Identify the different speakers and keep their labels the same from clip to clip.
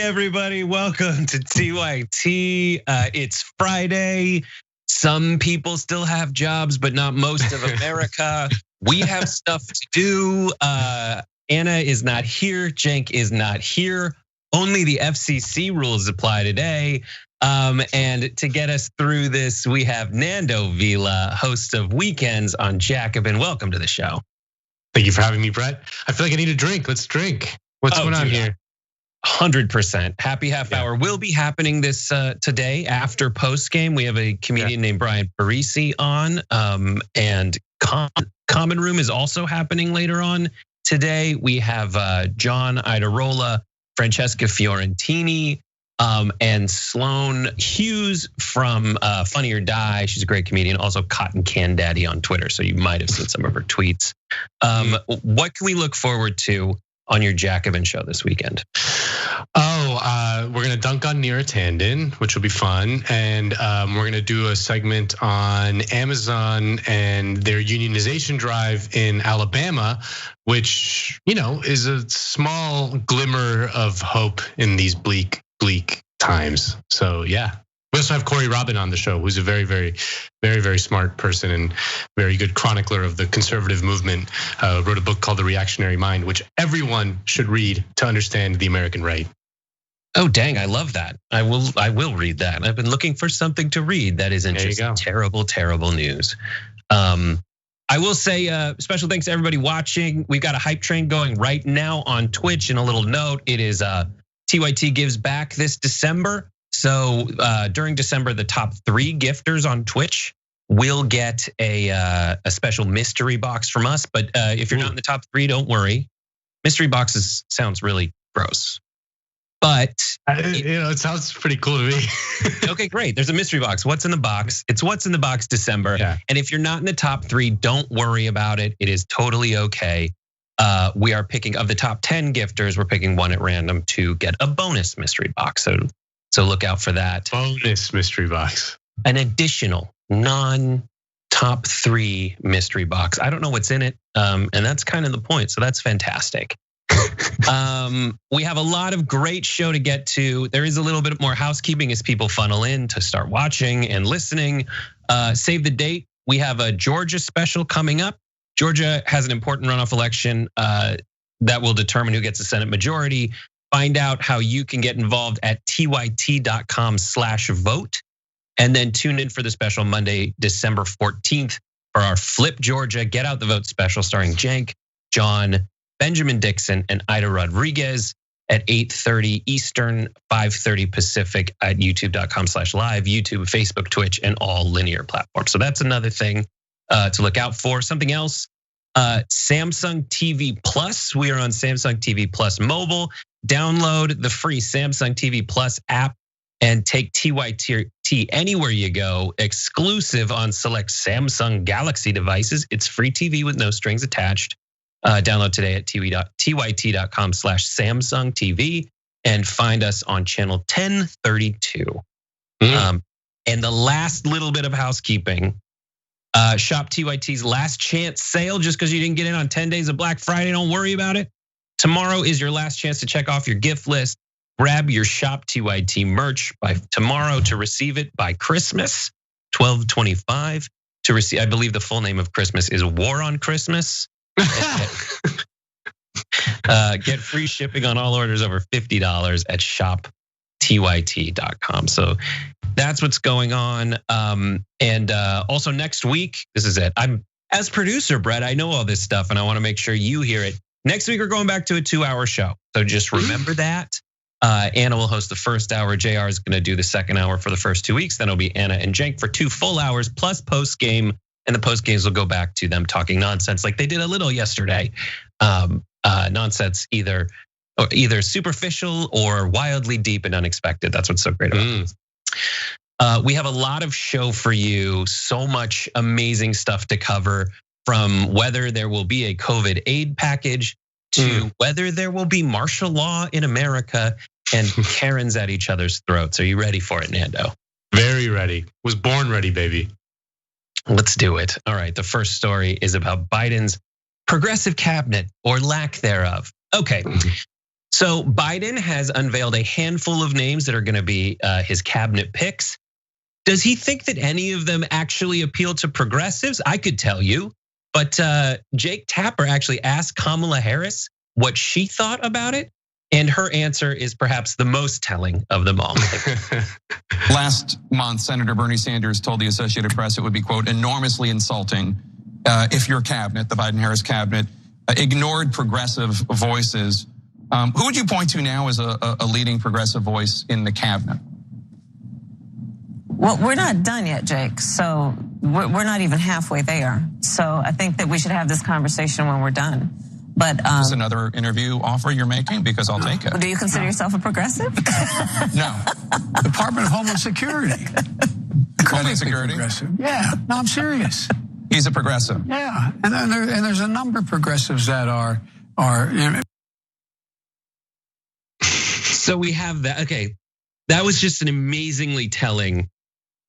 Speaker 1: Hey everybody, welcome to TYT. It's Friday. Some people still have jobs, but not most of America. We have stuff to do. Anna is not here, Cenk is not here. Only the FCC rules apply today. And to get us through this, we have Nando Vila, host of Weekends on Jacobin. Welcome to the show.
Speaker 2: Thank you for having me, Brett. I feel like I need a drink. Let's drink. What's going on here?
Speaker 1: 100%. Happy half hour will be happening this today after post game. We have a comedian named Brian Parisi on, and Common Room is also happening later on today. We have John Idarola, Francesca Fiorentini, and Sloan Hughes from Funny or Die. She's a great comedian. Also Cotton Can Daddy on Twitter, so you might have seen some of her tweets. What can we look forward to on your Jacobin show this weekend?
Speaker 2: We're gonna dunk on Neera Tanden, which will be fun, and we're gonna do a segment on Amazon and their unionization drive in Alabama, which is a small glimmer of hope in these bleak times. So yeah. We also have Corey Robin on the show, who's a very, very, very, very smart person and very good chronicler of the conservative movement. Wrote a book called The Reactionary Mind, which everyone should read to understand the American right.
Speaker 1: Oh, dang, I love that. I will read that. I've been looking for something to read that isn't just terrible, terrible news. I will say special thanks to everybody watching. We've got a hype train going right now on Twitch. And a little note, it is TYT Gives Back this December. So during December, the top 3 gifters on Twitch will get a special mystery box from us. But if you're not in the top 3, don't worry. Mystery boxes sounds really gross. But
Speaker 2: it sounds pretty cool to me.
Speaker 1: Okay, great. There's a mystery box. What's in the box? It's what's in the box December.
Speaker 2: Yeah.
Speaker 1: And if you're not in the top 3, don't worry about it. It is totally okay. We are picking, of the top 10 gifters, we're picking one at random to get a bonus mystery box. So look out for that.
Speaker 2: Bonus mystery box. An
Speaker 1: additional non-top 3 mystery box. I don't know what's in it, and that's kind of the point. So that's fantastic. We have a lot of great show to get to. There is a little bit more housekeeping as people funnel in to start watching and listening. Save the date. We have a Georgia special coming up. Georgia has an important runoff election that will determine who gets the Senate majority. Find out how you can get involved at tyt.com/vote. And then tune in for the special Monday, December 14th for our Flip Georgia Get Out the Vote special starring Cenk, John, Benjamin Dixon, and Ida Rodriguez at 8:30 Eastern, 5:30 Pacific at youtube.com/live, YouTube, Facebook, Twitch, and all linear platforms. So that's another thing to look out for. Something else, Samsung TV Plus. We are on Samsung TV Plus mobile. Download the free Samsung TV Plus app and take TYT anywhere you go, exclusive on select Samsung Galaxy devices. It's free TV with no strings attached. Download today at tyt.com/Samsung TV and find us on channel 1032. And the last little bit of housekeeping, shop TYT's last chance sale. Just because you didn't get in on 10 days of Black Friday, don't worry about it. Tomorrow is your last chance to check off your gift list. Grab your Shop TYT merch by tomorrow to receive it by Christmas, 12/25. To receive, I believe the full name of Christmas is War on Christmas. Get free shipping on all orders over $50 at shoptyt.com. So that's what's going on. And also next week, this is it. I'm as producer, Brett, I know all this stuff and I want to make sure you hear it. Next week, we're going back to a 2-hour show. So just remember that. Anna will host the first hour. JR is going to do the second hour for the first 2 weeks. Then it'll be Anna and Cenk for 2 full hours plus post game. And the post games will go back to them talking nonsense like they did a little yesterday. Nonsense either superficial or wildly deep and unexpected. That's what's so great about this. We have a lot of show for you. So much amazing stuff to cover, from whether there will be a COVID aid package to whether there will be martial law in America and Karens at each other's throats. Are you ready for it, Nando?
Speaker 2: Very ready. Was born ready, baby.
Speaker 1: Let's do it. All right, the first story is about Biden's progressive cabinet or lack thereof. Okay, So Biden has unveiled a handful of names that are gonna be his cabinet picks. Does he think that any of them actually appeal to progressives? I could tell you, but Jake Tapper actually asked Kamala Harris what she thought about it, and her answer is perhaps the most telling of them all.
Speaker 3: Last month, Senator Bernie Sanders told the Associated Press it would be, quote, enormously insulting if your cabinet, the Biden-Harris cabinet, ignored progressive voices. Who would you point to now as a leading progressive voice in the cabinet?
Speaker 4: Well, we're not done yet, Jake. So we're not even halfway there. So I think that we should have this conversation when we're done. But
Speaker 3: is this another interview offer you're making? Because I'll take it.
Speaker 4: Do you consider yourself a progressive?
Speaker 3: No.
Speaker 5: Department of Homeland Security.
Speaker 3: Homeland Security?
Speaker 5: Yeah, no, I'm serious.
Speaker 3: He's a progressive.
Speaker 5: Yeah, and there's a number of progressives that are.
Speaker 1: So we have that. Okay, that was just an amazingly telling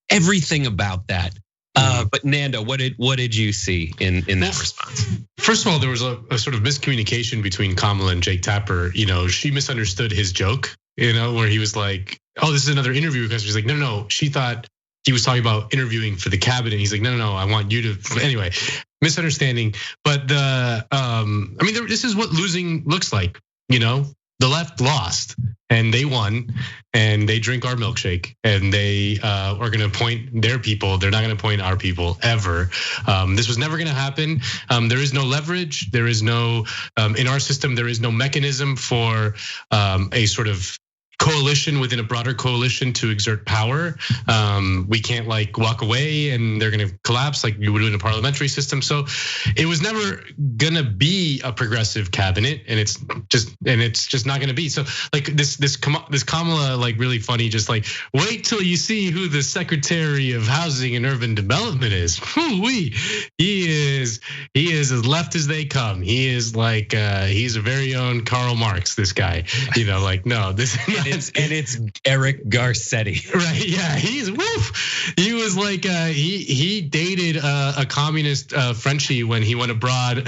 Speaker 1: everything about that. But Nando, what did you see in that response?
Speaker 2: First of all, there was a sort of miscommunication between Kamala and Jake Tapper. She misunderstood his joke, where he was like, "Oh, this is another interview." Because she's like, "No." She thought he was talking about interviewing for the cabinet. He's like, "No, I want you to." Anyway, misunderstanding. But this is what losing looks like. The left lost and they won, and they drink our milkshake, and they are gonna appoint their people. They're not gonna appoint our people ever. This was never gonna happen. There is no leverage. There is no, in our system, there is no mechanism for a sort of coalition within a broader coalition to exert power. We can't walk away and they're gonna collapse like you would in a parliamentary system. So it was never gonna be a progressive cabinet, and it's just not gonna be. So this Kamala really funny, just wait till you see who the Secretary of Housing and Urban Development is. He is as left as they come. He is he's a very own Karl Marx. This guy, no, this.
Speaker 1: It's Eric Garcetti.
Speaker 2: Right, yeah, he was he dated a communist Frenchie when he went abroad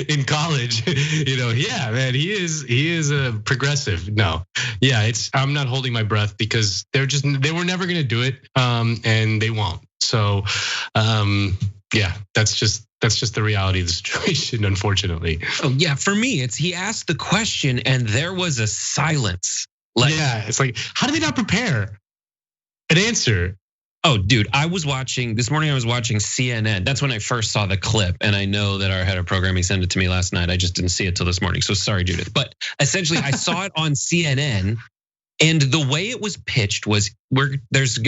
Speaker 2: in college. Yeah, man, he is a progressive. No, yeah, I'm not holding my breath because they were never gonna do it, and they won't. So, yeah, that's just the reality of the situation, unfortunately.
Speaker 1: Oh yeah, for me, he asked the question and there was a silence.
Speaker 2: Yeah, it's how do they not prepare an answer?
Speaker 1: Oh, dude, this morning I was watching CNN. That's when I first saw the clip. And I know that our head of programming sent it to me last night. I just didn't see it till this morning. So sorry, Judith. But essentially I saw it on CNN. And the way it was pitched was there's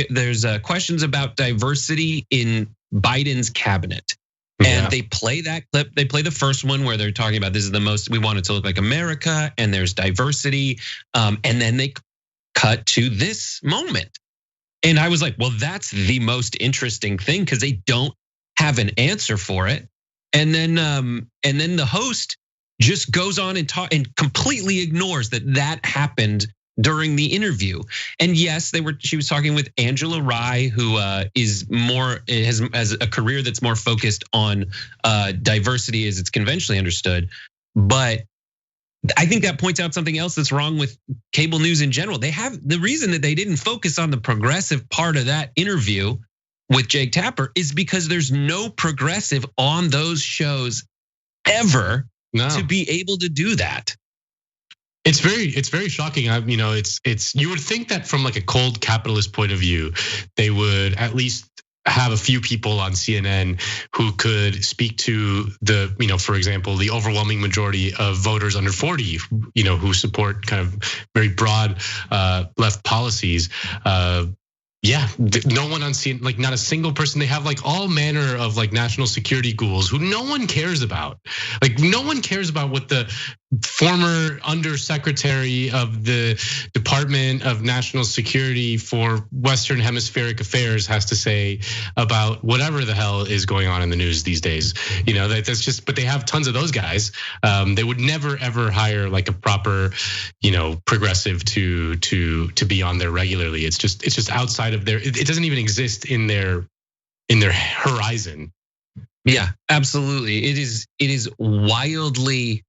Speaker 1: questions about diversity in Biden's cabinet. And they play that clip. They play the first one where they're talking about this is the most, we want it to look like America, and there's diversity. And then they cut to this moment. And I was like, well, that's the most interesting thing because they don't have an answer for it. And then the host just goes on and completely ignores that happened during the interview. And yes, she was talking with Angela Rye, who has a career that's more focused on diversity as it's conventionally understood. But I think that points out something else that's wrong with cable news in general. The reason that they didn't focus on the progressive part of that interview with Jake Tapper is because there's no progressive on those shows ever to be able to do that.
Speaker 2: It's very shocking. You would think that from a cold capitalist point of view, they would at least have a few people on CNN who could speak to for example, the overwhelming majority of voters under 40, who support kind of very broad left policies. Yeah, no one on CNN, not a single person. They have all manner of national security ghouls who no one cares about. No one cares about what the former undersecretary of the Department of National Security for Western Hemispheric Affairs has to say about whatever the hell is going on in the news these days. That's just, but they have tons of those guys. They would never ever hire a proper, progressive to be on there regularly. It's just outside of it doesn't even exist in their horizon.
Speaker 1: Yeah, absolutely. It is wildly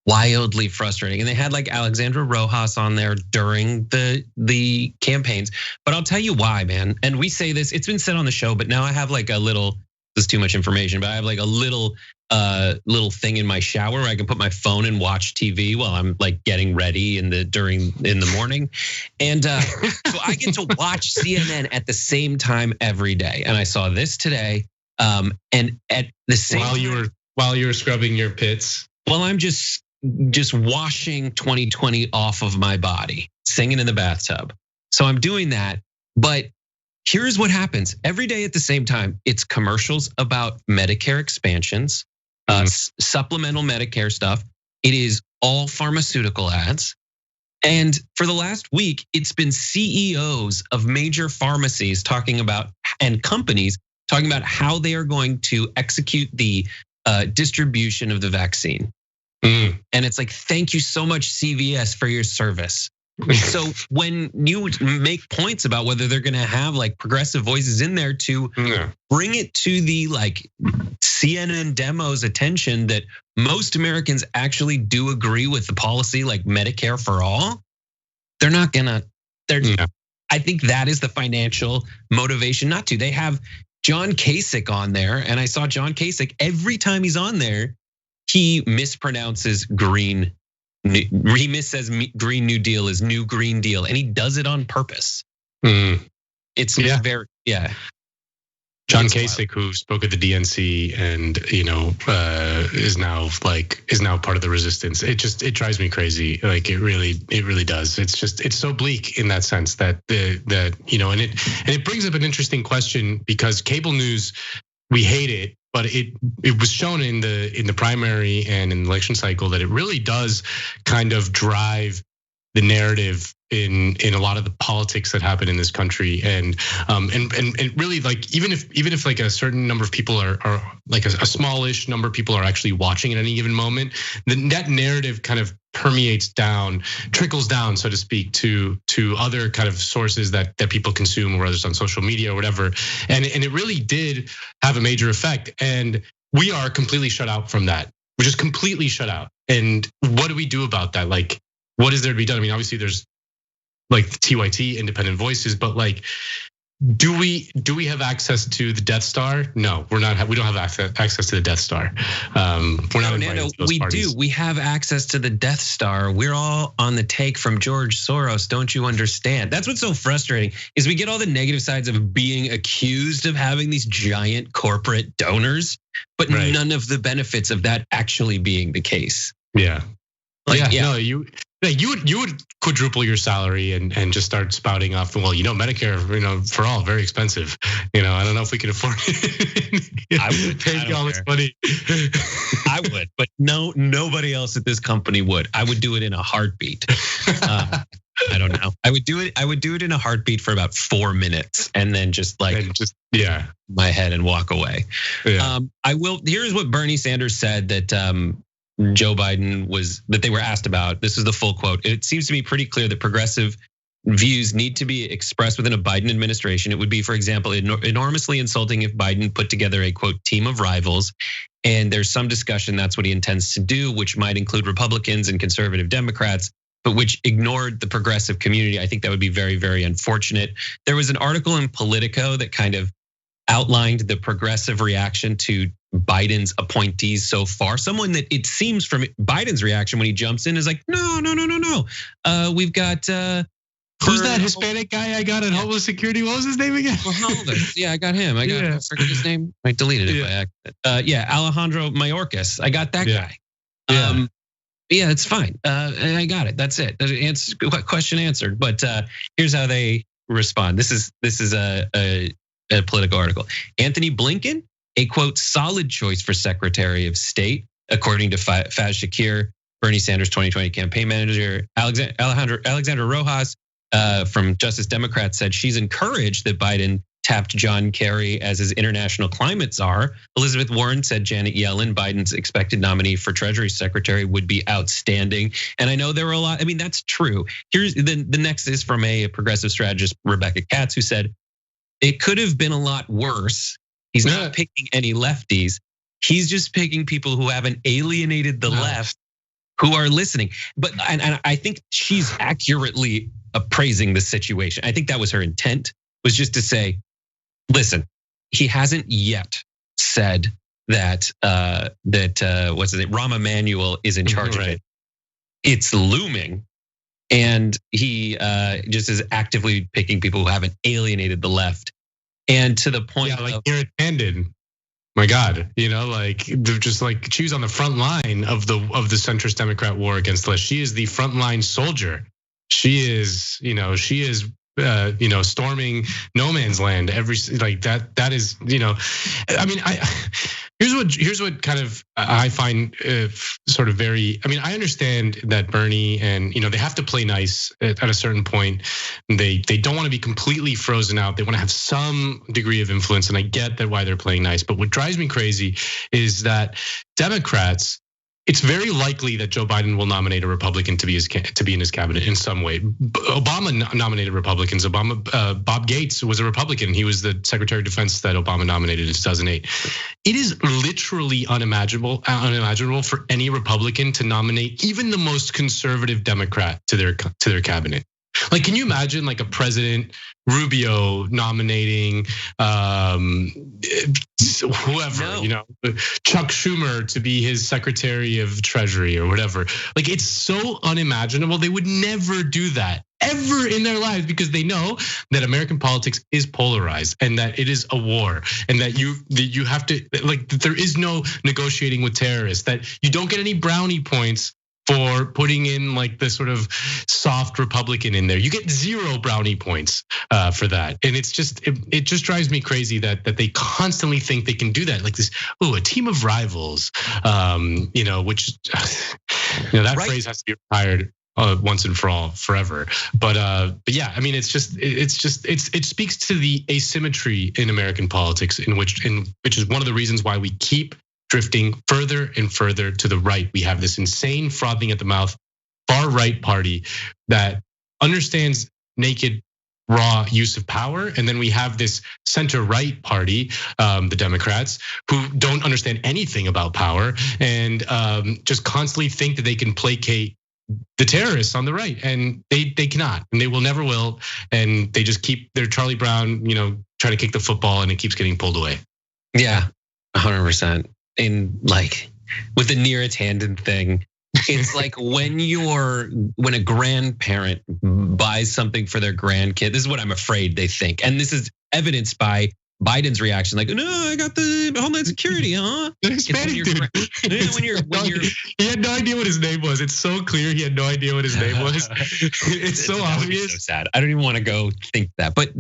Speaker 1: wildly frustrating. And they had like Alexandra Rojas on there during the campaigns. But I'll tell you why, man. And we say this, it's been said on the show, but now I have like a little, this is too much information, but I have like a little thing in my shower where I can put my phone and watch TV while I'm like getting ready in the morning. And so I get to watch CNN at the same time every day. And I saw this today. And at the same
Speaker 2: while you were scrubbing your pits.
Speaker 1: Well, I'm just washing 2020 off of my body, singing in the bathtub. So I'm doing that. But here's what happens every day at the same time. It's commercials about Medicare expansions, supplemental Medicare stuff. It is all pharmaceutical ads. And for the last week, it's been CEOs of major pharmacies and companies talking about how they are going to execute the distribution of the vaccine. And it's like, thank you so much, CVS, for your service. So when you make points about whether they're gonna have like progressive voices in there to bring it to the like CNN demos attention that most Americans actually do agree with the policy, like Medicare for all, they're not gonna, I think that is the financial motivation not to. They have John Kasich on there, and I saw John Kasich every time he's on there, he mispronounces green. He missays Green New Deal is New Green Deal, and he does it on purpose. It's very
Speaker 2: John Kasich, who spoke at the DNC and is now part of the resistance. It drives me crazy. Like it really does. It's so bleak in that sense that and it brings up an interesting question because cable news, we hate it. But it was shown in the primary and in the election cycle that it really does kind of drive the narrative in a lot of the politics that happen in this country, and really like even if like a certain number of people are like a smallish number of people are actually watching at any given moment, that narrative kind of permeates down, trickles down, so to speak, to other kind of sources that people consume, or whether it's on social media or whatever. And it really did have a major effect. And we are completely shut out from that. We're just completely shut out. And what do we do about that? Like, what is there to be done? I mean, obviously there's like the TYT, independent voices, but like, do we have access to the Death Star? No, we don't have access to the Death Star. We're not invited to those parties.
Speaker 1: We have access to the Death Star. We're all on the take from George Soros. Don't you understand? That's what's so frustrating is we get all the negative sides of being accused of having these giant corporate donors, but none of the benefits of that actually being the case.
Speaker 2: Yeah. No, you would quadruple your salary and just start spouting off. Well, Medicare, for all, very expensive. I don't know if we can afford it.
Speaker 1: I would
Speaker 2: pay all this money.
Speaker 1: I would, but nobody else at this company would. I would do it in a heartbeat. I don't know. I would do it in a heartbeat for about 4 minutes, and then just my head and walk away. Yeah. Here's what Bernie Sanders said that Joe Biden that they were asked about. This is the full quote. It seems to me pretty clear that progressive views need to be expressed within a Biden administration. It would be, for example, enormously insulting if Biden put together a quote team of rivals. And there's some discussion that's what he intends to do, which might include Republicans and conservative Democrats, but which ignored the progressive community. I think that would be very, very unfortunate. There was an article in Politico that kind of outlined the progressive reaction to Biden's appointees so far. Someone that it seems from Biden's reaction when he jumps in is like, no. We've got
Speaker 2: who's that Hispanic guy I got at Homeland Security? What was his name again?
Speaker 1: Yeah, I got him. I forget his name. I deleted it by accident. Alejandro Mayorkas. I got that guy. Yeah, it's fine. I got it. That's it. Question answered. But here's how they respond. This is a Political article. Anthony Blinken, a quote solid choice for Secretary of State, according to Faz Shakir, Bernie Sanders' 2020 campaign manager. Alexandra Rojas from Justice Democrats said she's encouraged that Biden tapped John Kerry as his international climate czar. Elizabeth Warren said Janet Yellen, Biden's expected nominee for Treasury Secretary, would be outstanding. And I know there were a lot. I mean, that's true. Here's the next is from a progressive strategist, Rebecca Katz, who said, it could have been a lot worse. He's not picking any lefties. He's just picking people who haven't alienated the left who are listening. But and I think she's accurately appraising the situation. I think that was her intent, was just to say, listen, he hasn't yet said that what's his name, Rahm Emanuel is in charge of it. It's looming, and he just is actively picking people who haven't alienated the left. And to the point,
Speaker 2: like irritated. My God, like they're just like she was on the front line of the centrist Democrat war against the left. She is the frontline soldier. She is, storming no man's land. That is, I mean, here's what kind of I find sort of very. I mean, I understand that Bernie and they have to play nice at a certain point. They don't want to be completely frozen out. They want to have some degree of influence, and I get that why they're playing nice. But what drives me crazy is that Democrats. It's very likely that Joe Biden will nominate a Republican to be in his cabinet in some way. Obama nominated Republicans. Bob Gates was a Republican. He was the Secretary of Defense that Obama nominated in 2008. It is literally unimaginable for any Republican to nominate even the most conservative Democrat to their cabinet. Like, can you imagine like a President Rubio nominating whoever, Chuck Schumer to be his Secretary of Treasury or whatever? Like, it's so unimaginable. They would never do that ever in their lives, because they know that American politics is polarized and that it is a war, and that you have to, like, there is no negotiating with terrorists, that you don't get any brownie points for putting in like the sort of soft Republican in there. You get 0 brownie points for that. And it just drives me crazy that they constantly think they can do that. Like this, a team of rivals, which that phrase has to be retired once and for all, forever. But yeah, I mean, it speaks to the asymmetry in American politics, which is one of the reasons why we keep drifting further and further to the right. We have this insane frothing at the mouth far right party that understands naked raw use of power, and then we have this center right party, the Democrats, who don't understand anything about power and just constantly think that they can placate the terrorists on the right, and they cannot, and they will never will, and they just keep their Charlie Brown, trying to kick the football, and it keeps getting pulled away.
Speaker 1: Yeah, 100%. And like with the nearest handed thing, it's like when a grandparent buys something for their grandkid. This is what I'm afraid they think, and this is evidenced by Biden's reaction, like, no, I got the Homeland Security, huh?
Speaker 2: Hispanic dude. He had no idea what his name was. It's so clear he had no idea what his name was. It's so obvious.
Speaker 1: So sad. I don't even want to go think that. But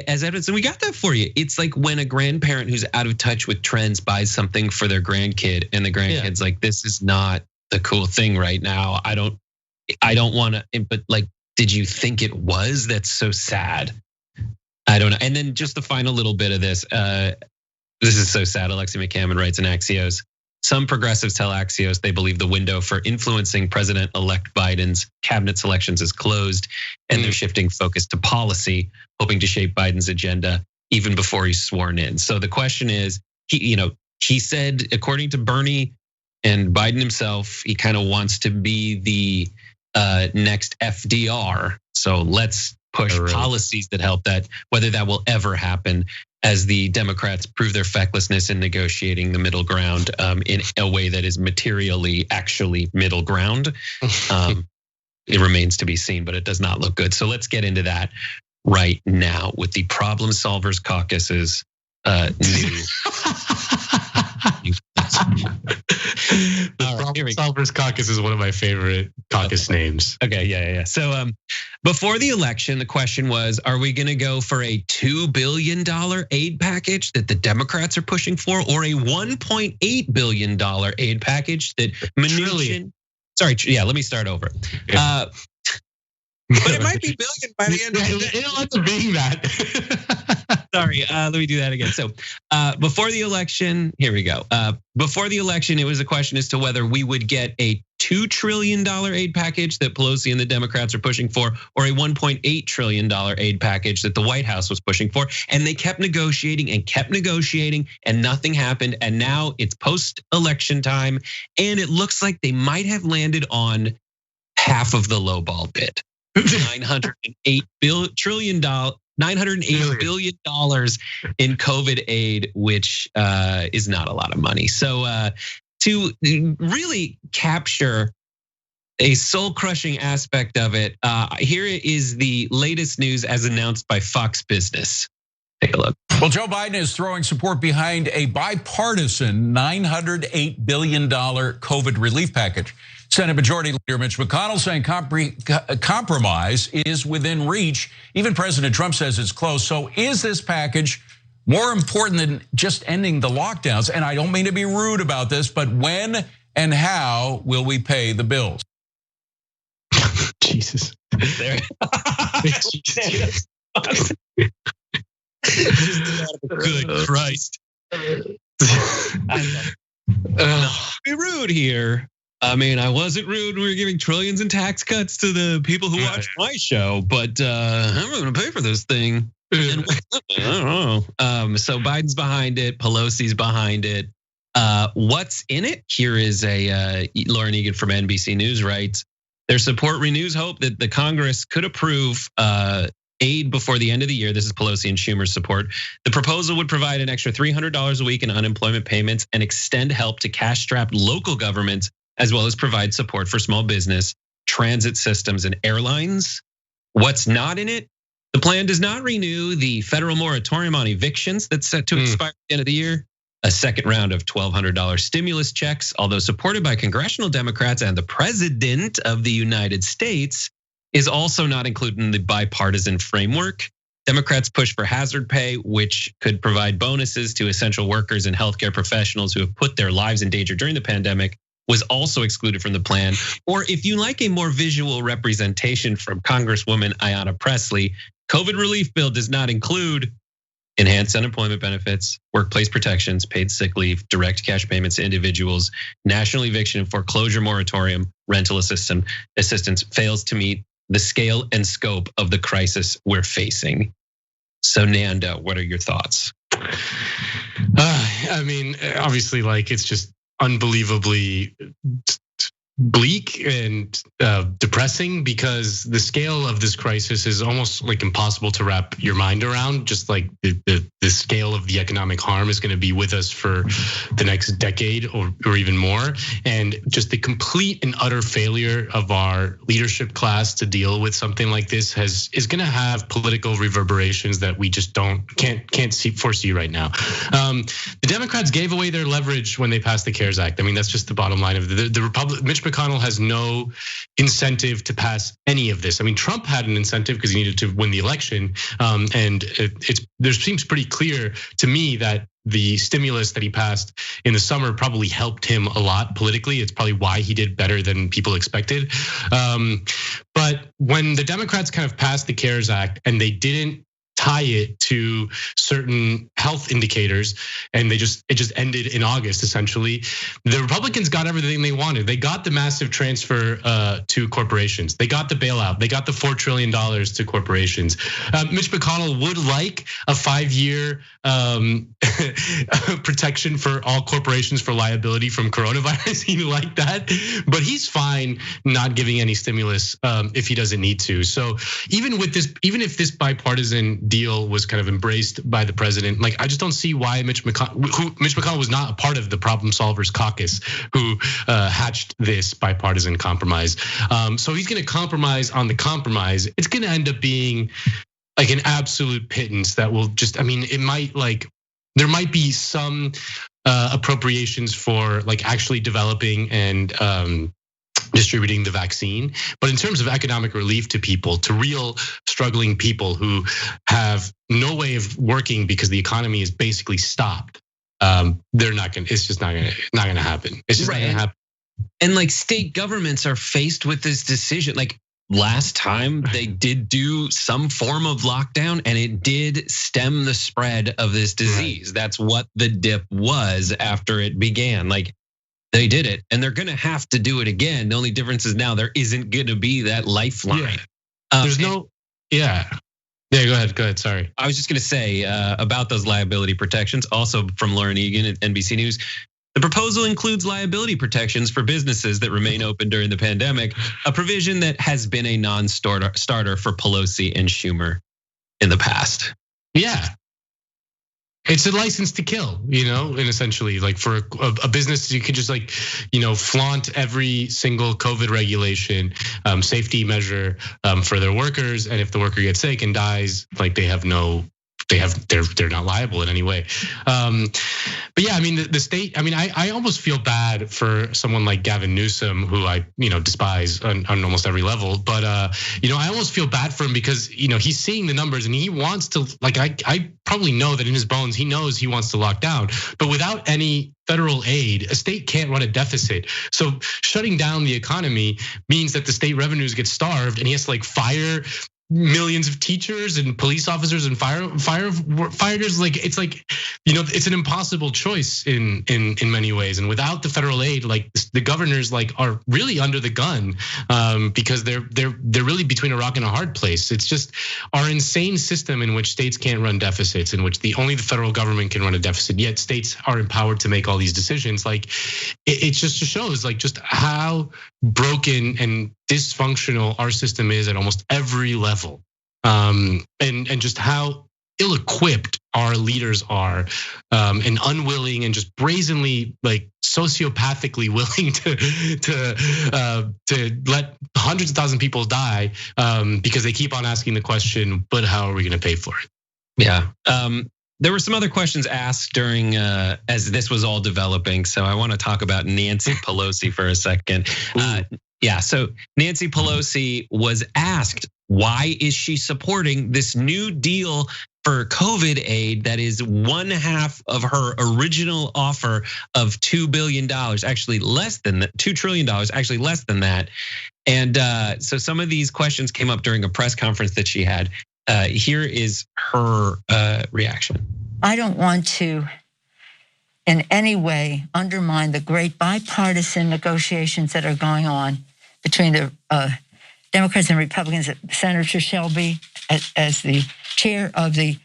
Speaker 1: as evidence, and we got that for you. It's like when a grandparent who's out of touch with trends buys something for their grandkid, and the grandkid's like, this is not the cool thing right now. I don't want to. But like, did you think it was? That's so sad. I don't know. And then just the final little bit of this. This is so sad. Alexi McCammon writes in Axios. Some progressives tell Axios they believe the window for influencing President-elect Biden's cabinet selections is closed, and they're shifting focus to policy, hoping to shape Biden's agenda even before he's sworn in. So the question is, he said, according to Bernie and Biden himself, he kind of wants to be the next FDR. So let's push policies that help that, whether that will ever happen, as the Democrats prove their fecklessness in negotiating the middle ground in a way that is materially actually middle ground. It remains to be seen, but it does not look good. So let's get into that right now with the Problem Solvers Caucus's new.
Speaker 2: The Problem Solvers Caucus is one of my favorite caucus names.
Speaker 1: Okay, yeah. So before the election, the question was, are we gonna go for a $2 billion aid package that the Democrats are pushing for, or a $1.8 billion aid package that Mnuchin? Sorry, yeah, let me start over. But it might be billion by the end of the day.
Speaker 2: It'll end up being that.
Speaker 1: Sorry, let me do that again. So before the election, here we go. Before the election, it was a question as to whether we would get a $2 trillion aid package that Pelosi and the Democrats are pushing for, or a $1.8 trillion aid package that the White House was pushing for. And they kept negotiating and nothing happened. And now it's post-election time. And it looks like they might have landed on half of the lowball bid. $908 billion in COVID aid, which is not a lot of money. So to really capture a soul-crushing aspect of it, here is the latest news as announced by Fox Business. Take a look.
Speaker 6: Well, Joe Biden is throwing support behind a bipartisan $908 billion COVID relief package. Senate Majority Leader Mitch McConnell saying compromise is within reach. Even President Trump says it's close. So is this package more important than just ending the lockdowns? And I don't mean to be rude about this, but when and how will we pay the bills?
Speaker 2: Jesus.
Speaker 1: There. Good Christ. Be rude here. I mean, I wasn't rude. We were giving trillions in tax cuts to the people who watch my show, but I'm going to pay for this thing. And, I don't know. So Biden's behind it. Pelosi's behind it. What's in it? Here is a Lauren Egan from NBC News writes, their support renews hope that the Congress could approve aid before the end of the year. This is Pelosi and Schumer's support. The proposal would provide an extra $300 a week in unemployment payments and extend help to cash-strapped local governments, as well as provide support for small business, transit systems, and airlines. What's not in it? The plan does not renew the federal moratorium on evictions that's set to expire at the end of the year. A second round of $1,200 stimulus checks, although supported by congressional Democrats and the president of the United States, is also not included in the bipartisan framework. Democrats push for hazard pay, which could provide bonuses to essential workers and healthcare professionals who have put their lives in danger during the pandemic, was also excluded from the plan. Or if you like a more visual representation from Congresswoman Ayanna Pressley, COVID relief bill does not include enhanced unemployment benefits, workplace protections, paid sick leave, direct cash payments to individuals, national eviction and foreclosure moratorium, rental assistance fails to meet the scale and scope of the crisis we're facing. So Nanda, what are your thoughts?
Speaker 2: I mean, obviously, like it's just unbelievably bleak and depressing, because the scale of this crisis is almost like impossible to wrap your mind around. Just like the scale of the economic harm is going to be with us for the next decade or even more. And just the complete and utter failure of our leadership class to deal with something like this is going to have political reverberations that we just can't foresee right now. The Democrats gave away their leverage when they passed the CARES Act. I mean, that's just the bottom line of the Republic. Mitch McConnell has no incentive to pass any of this. I mean, Trump had an incentive because he needed to win the election, and there seems pretty clear to me that the stimulus that he passed in the summer probably helped him a lot politically. It's probably why he did better than people expected. But when the Democrats kind of passed the CARES Act and they didn't tie it to certain health indicators, and it just ended in August, essentially. The Republicans got everything they wanted. They got the massive transfer to corporations. They got the bailout. They got the $4 trillion to corporations. Mitch McConnell would like a 5-year protection for all corporations for liability from coronavirus. He'd like that, but he's fine not giving any stimulus if he doesn't need to. So even if this bipartisan deal was kind of embraced by the president, like I just don't see why Mitch McConnell was not a part of the problem solvers caucus who hatched this bipartisan compromise. So he's going to compromise on the compromise. It's going to end up being like an absolute pittance that will just, I mean, it might there might be some appropriations for like actually developing and distributing the vaccine. But in terms of economic relief to people, to real struggling people who have no way of working because the economy is basically stopped, they're not gonna, it's just not gonna happen. It's just not gonna happen.
Speaker 1: And like state governments are faced with this decision. Like last time they did do some form of lockdown and it did stem the spread of this disease. Right. That's what the dip was after it began. Like They did it, and they're gonna have to do it again. The only difference is now there isn't gonna be that lifeline.
Speaker 2: There's no, Yeah, go ahead, sorry.
Speaker 1: I was just gonna say about those liability protections, also from Lauren Egan at NBC News. The proposal includes liability protections for businesses that remain open during the pandemic, a provision that has been a non-starter for Pelosi and Schumer in the past.
Speaker 2: Yeah. It's a license to kill, and essentially like for a business, you could just like, flaunt every single COVID regulation, safety measure for their workers. And if the worker gets sick and dies, like they're not liable in any way. But yeah, I mean, the state, I almost feel bad for someone like Gavin Newsom, who I, despise on almost every level. But, I almost feel bad for him because, he's seeing the numbers and he wants to, like, I probably know that in his bones, he knows he wants to lock down. But without any federal aid, a state can't run a deficit. So shutting down the economy means that the state revenues get starved and he has to like fire millions of teachers and police officers and firefighters. Like it's an impossible choice in many ways. And without the federal aid, like the governors like are really under the gun because they're really between a rock and a hard place. It's just our insane system in which states can't run deficits, in which only the federal government can run a deficit. Yet states are empowered to make all these decisions. Like it just shows like just how broken and dysfunctional our system is at almost every level, and just how ill-equipped our leaders are, and unwilling and just brazenly, like sociopathically willing to let hundreds of thousands of people die because they keep on asking the question, but how are we going to pay for it?
Speaker 1: Yeah. There were some other questions asked during as this was all developing, so I want to talk about Nancy Pelosi for a second. So Nancy Pelosi was asked, why is she supporting this new deal for COVID aid that is one half of her original offer of $2 billion, actually less than that, $2 trillion, actually less than that. And so some of these questions came up during a press conference that she had. Here is her reaction.
Speaker 7: I don't want to in any way undermine the great bipartisan negotiations that are going on between the Democrats and Republicans. Senator Shelby, as the chair of the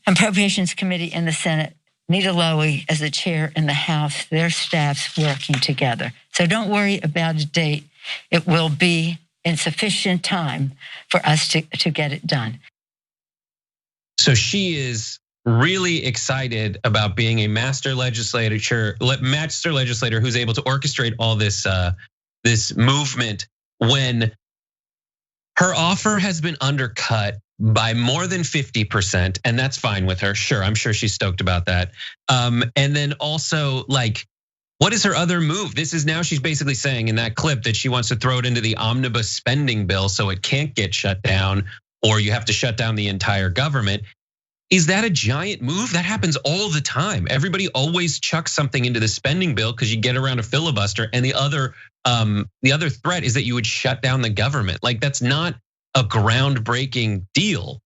Speaker 7: Appropriations Committee in the Senate, Nita Lowey as the chair in the House, their staffs working together. So don't worry about a date. It will be in sufficient time for us to get it done.
Speaker 1: So she is really excited about being a master legislator who's able to orchestrate all this this movement when her offer has been undercut by more than 50%, and that's fine with her. Sure, I'm sure she's stoked about that. And then also, like, what is her other move? This is now she's basically saying in that clip that she wants to throw it into the omnibus spending bill so it can't get shut down, or you have to shut down the entire government. Is that a giant move? That happens all the time. Everybody always chucks something into the spending bill because you get around a filibuster. And the other threat is that you would shut down the government. Like, that's not a groundbreaking deal.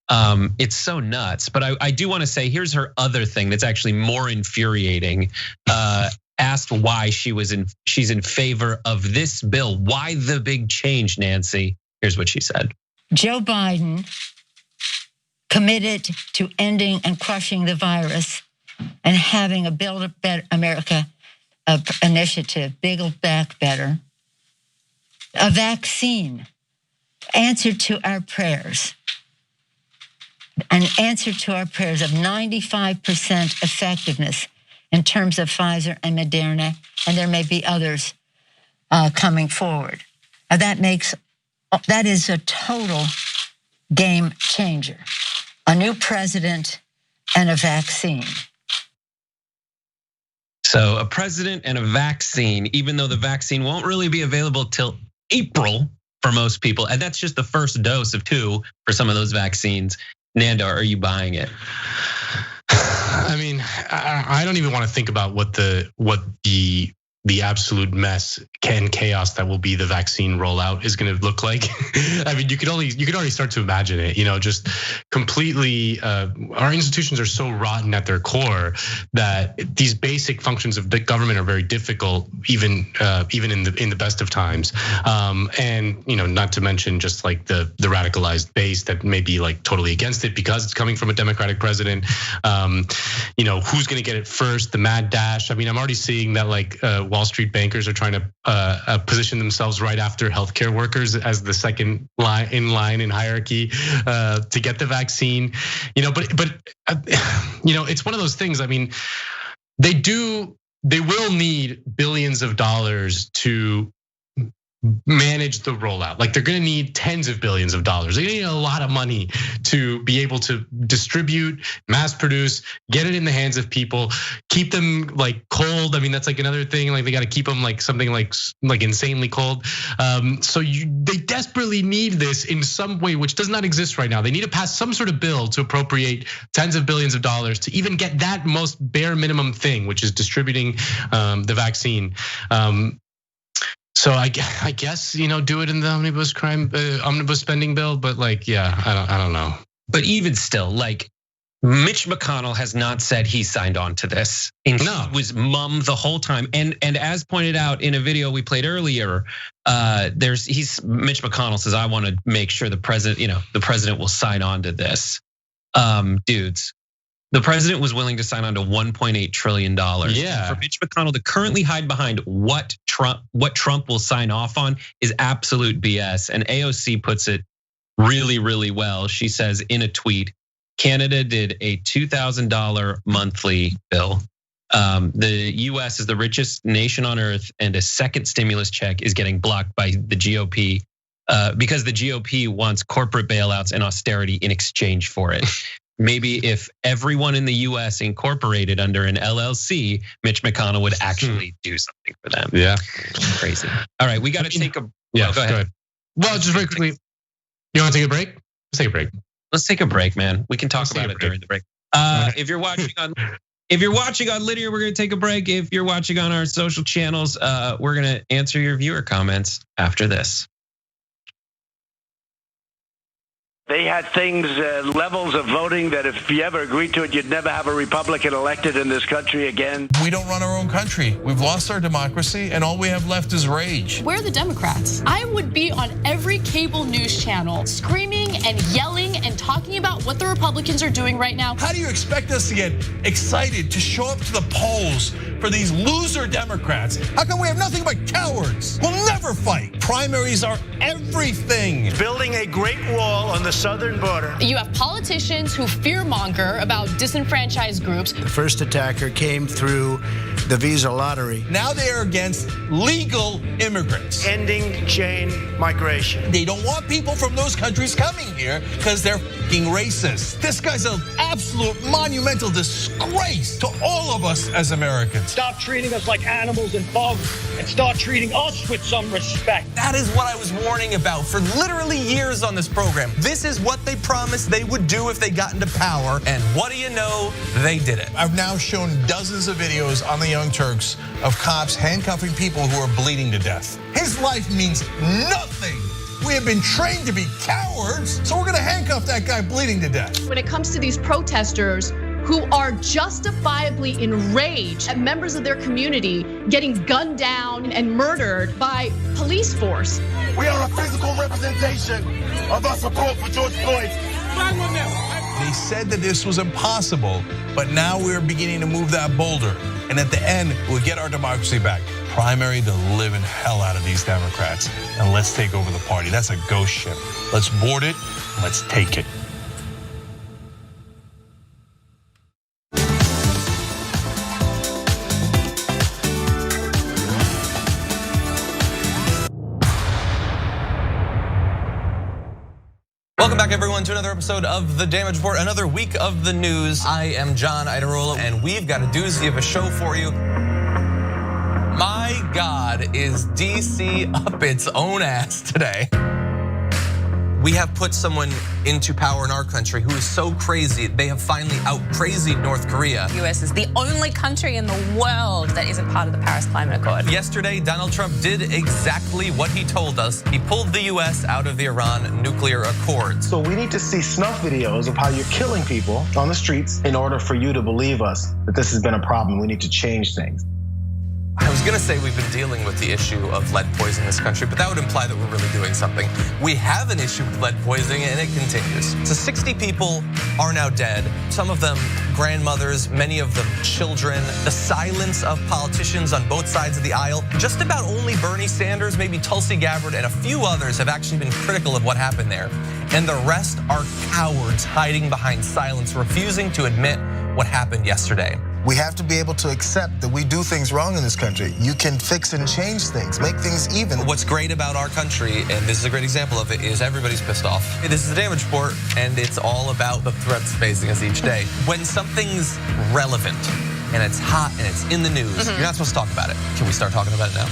Speaker 1: It's so nuts. But I do want to say, here's her other thing that's actually more infuriating. Asked why she's in favor of this bill. Why the big change, Nancy? Here's what she said.
Speaker 7: Joe Biden committed to ending and crushing the virus and having a Build a Better America initiative, Build Back Better, a vaccine, answer to our prayers, an answer to our prayers of 95% effectiveness in terms of Pfizer and Moderna, and there may be others coming forward. That is a total game changer. A new president and a vaccine.
Speaker 1: So a president and a vaccine, even though the vaccine won't really be available till April for most people. And that's just the first dose of 2 for some of those vaccines. Nando, are you buying it?
Speaker 2: I mean, I don't even want to think about what the the absolute mess and chaos that will be the vaccine rollout is going to look like. I mean, you could already start to imagine it. Just completely. Our institutions are so rotten at their core that these basic functions of the government are very difficult, even in the best of times. And not to mention just like the radicalized base that may be like totally against it because it's coming from a Democratic president. Who's going to get it first? The mad dash. I mean, I'm already seeing that like Wall Street bankers are trying to position themselves right after healthcare workers as the second line in hierarchy to get the vaccine. But it's one of those things. I mean, they will need billions of dollars to manage the rollout. Like they're gonna need tens of billions of dollars. They need a lot of money to be able to distribute, mass produce, get it in the hands of people, keep them like cold. I mean, that's like another thing. Like they got to keep them like something like insanely cold. They desperately need this in some way, which does not exist right now. They need to pass some sort of bill to appropriate tens of billions of dollars to even get that most bare minimum thing, which is distributing the vaccine. So I guess do it in the omnibus spending bill, but like I don't know.
Speaker 1: But even still, like Mitch McConnell has not said he signed on to this, and he was mum the whole time. And as pointed out in a video we played earlier, Mitch McConnell says, I want to make sure the president will sign on to this. Dudes. The president was willing to sign on to $1.8 trillion.
Speaker 2: Yeah.
Speaker 1: For Mitch McConnell to currently hide behind what Trump will sign off on is absolute BS. And AOC puts it really, really well. She says in a tweet, Canada did a $2,000 monthly bill. The US is the richest nation on earth, and a second stimulus check is getting blocked by the GOP because the GOP wants corporate bailouts and austerity in exchange for it. Maybe if everyone in the US incorporated under an LLC, Mitch McConnell would actually do something for them.
Speaker 2: Yeah,
Speaker 1: crazy. All right, we got to take a.
Speaker 2: Yeah, go ahead. Well, just very quickly, you want to take a break? Let's take a break.
Speaker 1: Let's take a break, man. We can talk about it during the break. If you're watching on Linear, we're gonna take a break. If you're watching on our social channels, we're gonna answer your viewer comments after this.
Speaker 8: They had things, levels of voting that if you ever agreed to it, you'd never have a Republican elected in this country again.
Speaker 9: We don't run our own country. We've lost our democracy, and all we have left is rage.
Speaker 10: Where are the Democrats? I would be on every cable news channel screaming and yelling and talking about what the Republicans are doing right now.
Speaker 9: How do you expect us to get excited to show up to the polls for these loser Democrats? How come we have nothing but cowards? We'll never fight. Primaries are everything.
Speaker 8: Building a great wall on the southern border.
Speaker 10: You have politicians who fearmonger about disenfranchised groups.
Speaker 8: The first attacker came through the visa lottery.
Speaker 9: Now they are against legal immigrants.
Speaker 8: Ending chain migration.
Speaker 9: They don't want people from those countries coming here because they're fucking racist. This guy's an absolute monumental disgrace to all of us as Americans.
Speaker 11: Stop treating us like animals and bugs and start treating us with some respect.
Speaker 12: That is what I was warning about for literally years on this program. This is what they promised they would do if they got into power, and what do you know? They did it.
Speaker 9: I've now shown dozens of videos on the Young Turks of cops handcuffing people who are bleeding to death. His life means nothing. We have been trained to be cowards, so we're gonna handcuff that guy bleeding to death.
Speaker 10: When it comes to these protesters who are justifiably enraged at members of their community getting gunned down and murdered by police force.
Speaker 11: We are a physical representation of our support for George Floyd.
Speaker 9: They said that this was impossible, but now we're beginning to move that boulder. And at the end, we'll get our democracy back. Primary the living hell out of these Democrats, and let's take over the party. That's a ghost ship. Let's board it, let's take it.
Speaker 12: Welcome back, everyone, to another episode of The Damage Report, another week of the news. I am John Idarola, and we've got a doozy of a show for you. My God, is DC up its own ass today. We have put someone into power in our country who is so crazy, they have finally out-crazied North Korea.
Speaker 13: The US is the only country in the world that isn't part of the Paris Climate Accord.
Speaker 12: Yesterday, Donald Trump did exactly what he told us. He pulled the US out of the Iran nuclear accord.
Speaker 14: So we need to see snuff videos of how you're killing people on the streets in order for you to believe us that this has been a problem. We need to change things.
Speaker 12: I was gonna say we've been dealing with the issue of lead poisoning in this country, but that would imply that we're really doing something. We have an issue with lead poisoning and it continues. So 60 people are now dead. Some of them grandmothers, many of them children. The silence of politicians on both sides of the aisle. Just about only Bernie Sanders, maybe Tulsi Gabbard, and a few others have actually been critical of what happened there. And the rest are cowards hiding behind silence, refusing to admit what happened yesterday.
Speaker 15: We have to be able to accept that we do things wrong in this country. You can fix and change things, make things even.
Speaker 12: What's great about our country, and this is a great example of it, is everybody's pissed off. This is the Damage Report, and it's all about the threats facing us each day. When something's relevant, and it's hot, and it's in the news, you're not supposed to talk about it. Can we start talking about it now?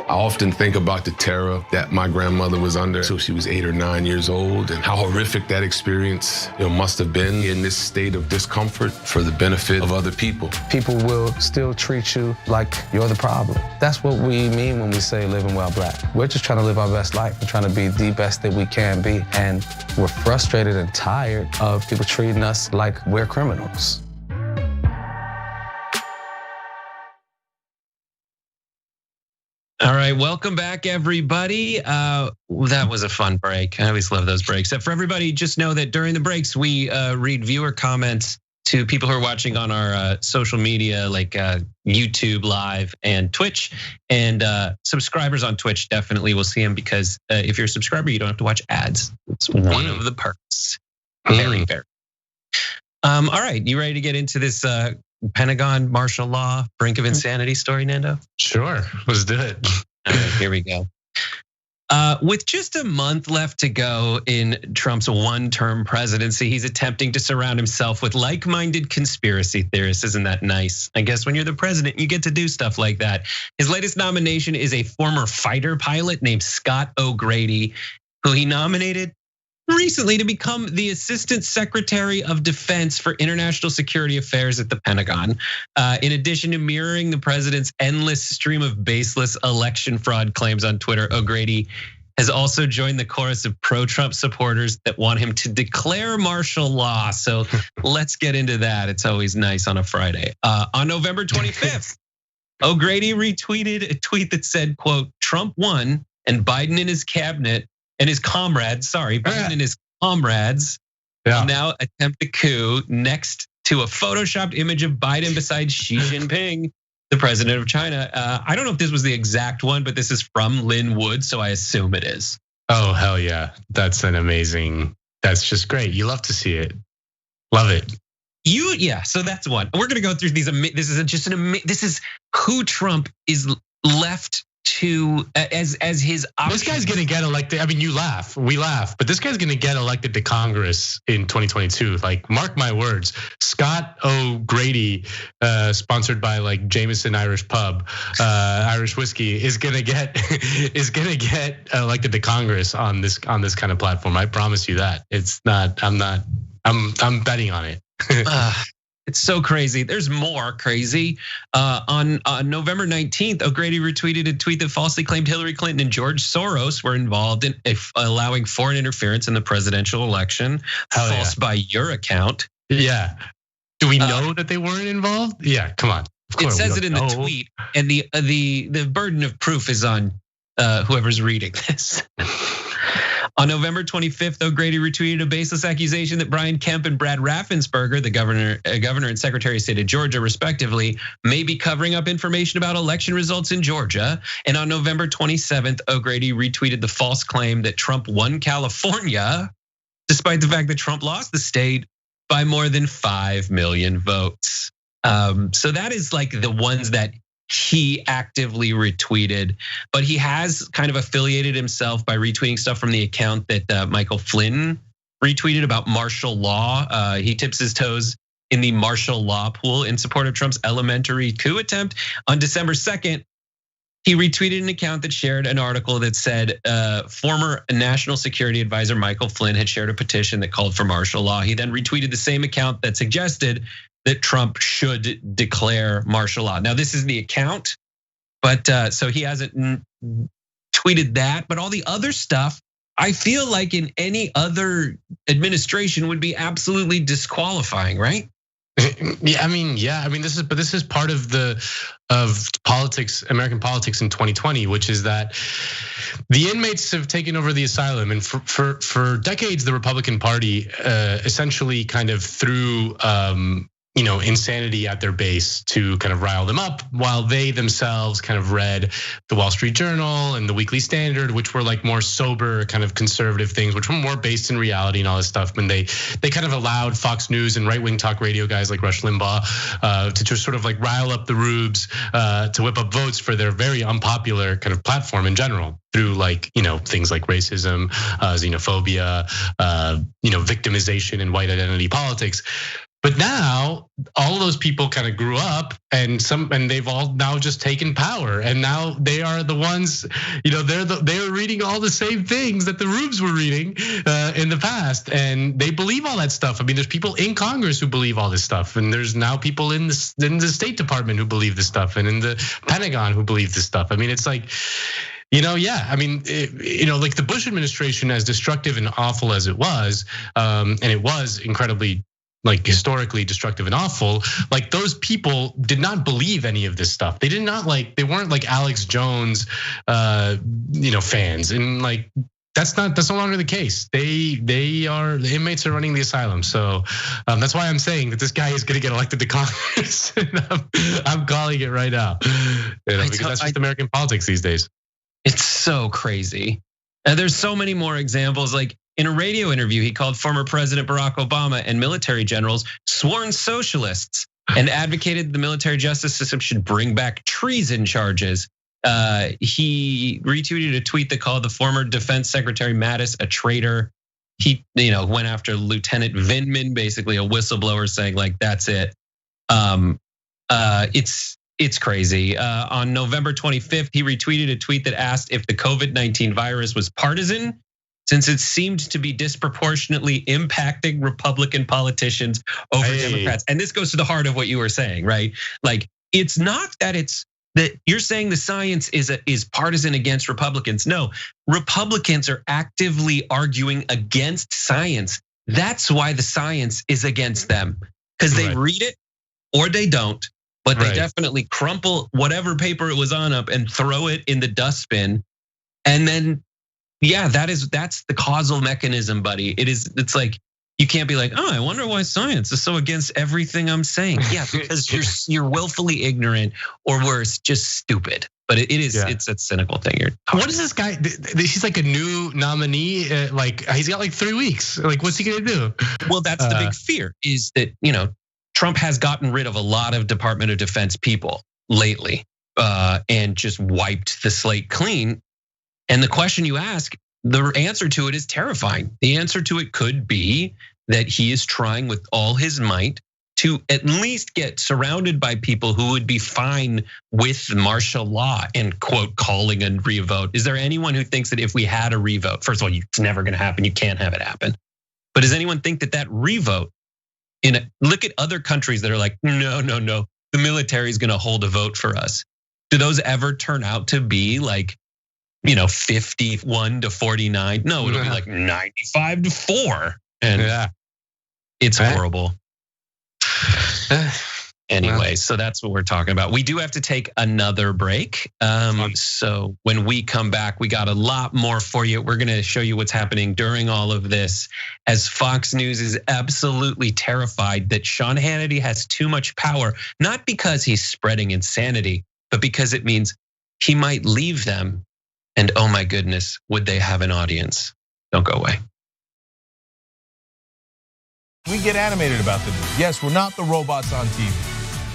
Speaker 16: I often think about the terror that my grandmother was under until she was 8 or 9 years old, and how horrific that experience must have been in this state of discomfort for the benefit of other people.
Speaker 17: People will still treat you like you're the problem. That's what we mean when we say living well black. We're just trying to live our best life. We're trying to be the best that we can be. And we're frustrated and tired of people treating us like we're criminals.
Speaker 1: All right, welcome back, everybody. That was a fun break. I always love those breaks. For everybody, just know that during the breaks, we read viewer comments to people who are watching on our social media, like YouTube Live and Twitch. And subscribers on Twitch definitely will see them, because if you're a subscriber, you don't have to watch ads. It's one of the perks. Very, very. All right, you ready to get into this Pentagon martial law, brink of insanity story, Nando?
Speaker 2: Sure, let's do it.
Speaker 1: All right, here we go. With just a month left to go in Trump's one-term presidency, he's attempting to surround himself with like-minded conspiracy theorists. Isn't that nice? I guess when you're the president, you get to do stuff like that. His latest nomination is a former fighter pilot named Scott O'Grady, who he nominated recently to become the Assistant Secretary of Defense for International Security Affairs at the Pentagon. In addition to mirroring the president's endless stream of baseless election fraud claims on Twitter, O'Grady has also joined the chorus of pro-Trump supporters that want him to declare martial law. So let's get into that. It's always nice on a Friday. On November 25th, O'Grady retweeted a tweet that said, quote, "Trump won and Biden and his cabinet and his comrades, Biden and his comrades now attempt the coup," next to a photoshopped image of Biden beside Xi Jinping, the president of China. I don't know if this was the exact one, but this is from Lin Wood, so I assume it is.
Speaker 2: Oh, hell yeah. That's that's just great. You love to see it. Love it.
Speaker 1: So that's one. We're gonna go through these. This is who Trump is left to as his option.
Speaker 2: This guy's gonna get elected. I mean, we laugh, but this guy's gonna get elected to Congress in 2022. Like, mark my words. Scott O'Grady, sponsored by like Jameson Irish Pub, Irish whiskey, is gonna get elected to Congress on this kind of platform. I promise you that. I'm betting on it.
Speaker 1: It's so crazy. There's more crazy. On November 19th, O'Grady retweeted a tweet that falsely claimed Hillary Clinton and George Soros were involved in allowing foreign interference in the presidential election. False by your account.
Speaker 2: Yeah. Do we know that they weren't involved? Yeah, come on.
Speaker 1: It says it in the tweet, and the burden of proof is on whoever's reading this. On November 25th, O'Grady retweeted a baseless accusation that Brian Kemp and Brad Raffensperger, the governor and secretary of state of Georgia, respectively, may be covering up information about election results in Georgia. And on November 27th, O'Grady retweeted the false claim that Trump won California, despite the fact that Trump lost the state by more than 5 million votes. So that is like the ones that he actively retweeted, but he has kind of affiliated himself by retweeting stuff from the account that Michael Flynn retweeted about martial law. He tips his toes in the martial law pool in support of Trump's elementary coup attempt. On December 2nd, he retweeted an account that shared an article that said former National Security Advisor Michael Flynn had shared a petition that called for martial law. He then retweeted the same account that suggested that Trump should declare martial law. Now, this is the account, but so he hasn't tweeted that, but all the other stuff, I feel like in any other administration would be absolutely disqualifying, right?
Speaker 2: Yeah, I mean, this is part of politics, American politics in 2020, which is that the inmates have taken over the asylum, and for decades, the Republican Party essentially kind of threw insanity at their base to kind of rile them up, while they themselves kind of read the Wall Street Journal and the Weekly Standard, which were like more sober, kind of conservative things, which were more based in reality and all this stuff. And they kind of allowed Fox News and right-wing talk radio guys like Rush Limbaugh to just sort of like rile up the rubes, to whip up votes for their very unpopular kind of platform in general, through like, things like racism, xenophobia, victimization and white identity politics. But now all of those people kind of grew up, and they've all now just taken power, and now they are the ones, they're reading all the same things that the rubes were reading in the past, and they believe all that stuff. I mean, there's people in Congress who believe all this stuff, and there's now people in the State Department who believe this stuff, and in the Pentagon who believe this stuff. I mean, it's like, I mean, like the Bush administration, as destructive and awful as it was, and it was incredibly like historically destructive and awful, like those people did not believe any of this stuff. They weren't like Alex Jones, fans, and like that's no longer the case. The inmates are running the asylum. So that's why I'm saying that this guy is gonna get elected to Congress. I'm calling it right now, because that's just American politics these days.
Speaker 1: It's so crazy. And there's so many more examples. Like in a radio interview, he called former President Barack Obama and military generals sworn socialists and advocated the military justice system should bring back treason charges. He retweeted a tweet that called the former Defense Secretary Mattis a traitor. He, went after Lieutenant Vindman, basically a whistleblower, saying like, that's it. It's crazy. On November 25th, he retweeted a tweet that asked if the COVID-19 virus was partisan, since it seemed to be disproportionately impacting Republican politicians over Democrats. And this goes to the heart of what you were saying, right? Like, it's not that you're saying the science is partisan against Republicans. No, Republicans are actively arguing against science. That's why the science is against them, because they read it or they don't. But they definitely crumple whatever paper it was on up and throw it in the dustbin. And then, that's the causal mechanism, buddy. It's like, you can't be like, oh, I wonder why science is so against everything I'm saying. Yeah, because you're willfully ignorant, or worse, just stupid. But it's a cynical thing.
Speaker 2: What is this guy? He's like a new nominee. Like he's got like 3 weeks. Like, what's he gonna do?
Speaker 1: Well, that's the big fear, is that, Trump has gotten rid of a lot of Department of Defense people lately, and just wiped the slate clean. And the question you ask, the answer to it is terrifying. The answer to it could be that he is trying with all his might to at least get surrounded by people who would be fine with martial law and quote calling a revote. Is there anyone who thinks that if we had a revote, first of all, it's never gonna happen, you can't have it happen. But does anyone think that revote, look at other countries that are like, no, the military is gonna hold a vote for us. Do those ever turn out to be like, 51 to 49? No, it'll be like 95 to 4. And it's horrible. Anyway, so that's what we're talking about. We do have to take another break. So when we come back, we got a lot more for you. We're gonna show you what's happening during all of this, as Fox News is absolutely terrified that Sean Hannity has too much power, not because he's spreading insanity, but because it means he might leave them. And oh my goodness, would they have an audience? Don't go away.
Speaker 9: We get animated about the news. Yes, we're not the robots on TV.